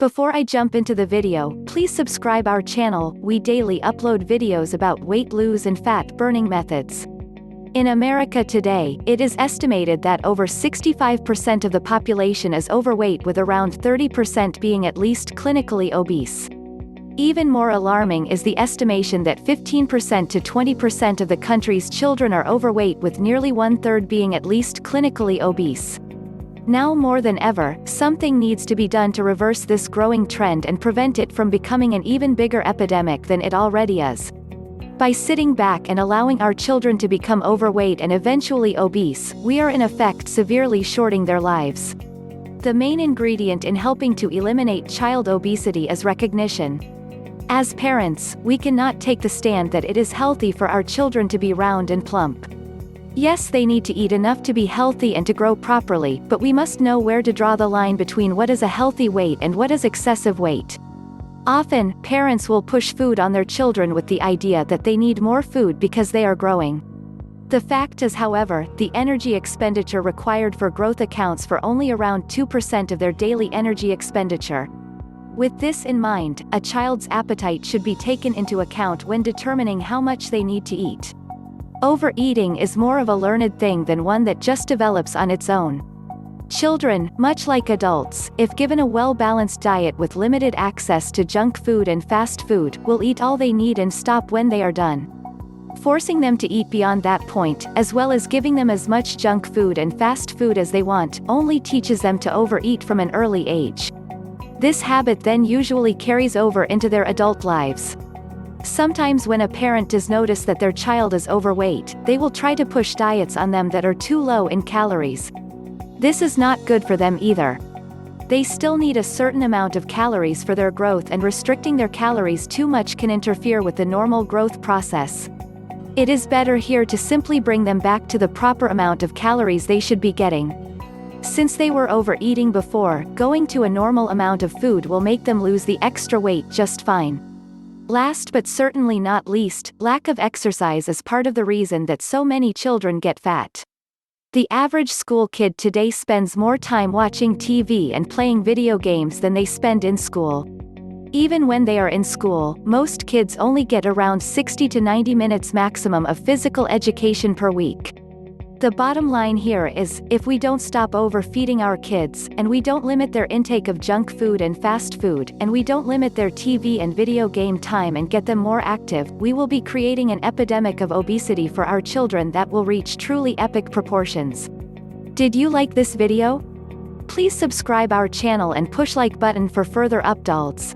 Before I jump into the video, please subscribe our channel. We daily upload videos about weight lose and fat burning methods. In America today, it is estimated that over 65% of the population is overweight, with around 30% being at least clinically obese. Even more alarming is the estimation that 15% to 20% of the country's children are overweight, with nearly one-third being at least clinically obese. Now more than ever, something needs to be done to reverse this growing trend and prevent it from becoming an even bigger epidemic than it already is. By sitting back and allowing our children to become overweight and eventually obese, we are in effect severely shorting their lives. The main ingredient in helping to eliminate child obesity is recognition. As parents, we cannot take the stand that it is healthy for our children to be round and plump. Yes, they need to eat enough to be healthy and to grow properly, but we must know where to draw the line between what is a healthy weight and what is excessive weight. Often, parents will push food on their children with the idea that they need more food because they are growing. The fact is, however, the energy expenditure required for growth accounts for only around 2% of their daily energy expenditure. With this in mind, a child's appetite should be taken into account when determining how much they need to eat. Overeating is more of a learned thing than one that just develops on its own. Children, much like adults, if given a well-balanced diet with limited access to junk food and fast food, will eat all they need and stop when they are done. Forcing them to eat beyond that point, as well as giving them as much junk food and fast food as they want, only teaches them to overeat from an early age. This habit then usually carries over into their adult lives. Sometimes when a parent does notice that their child is overweight, they will try to push diets on them that are too low in calories. This is not good for them either. They still need a certain amount of calories for their growth, and restricting their calories too much can interfere with the normal growth process. It is better here to simply bring them back to the proper amount of calories they should be getting. Since they were overeating before, going to a normal amount of food will make them lose the extra weight just fine. Last but certainly not least, lack of exercise is part of the reason that so many children get fat. The average school kid today spends more time watching TV and playing video games than they spend in school. Even when they are in school, most kids only get around 60 to 90 minutes maximum of physical education per week. The bottom line here is, if we don't stop overfeeding our kids, and we don't limit their intake of junk food and fast food, and we don't limit their TV and video game time and get them more active, we will be creating an epidemic of obesity for our children that will reach truly epic proportions. Did you like this video? Please subscribe our channel and push like button for further updates.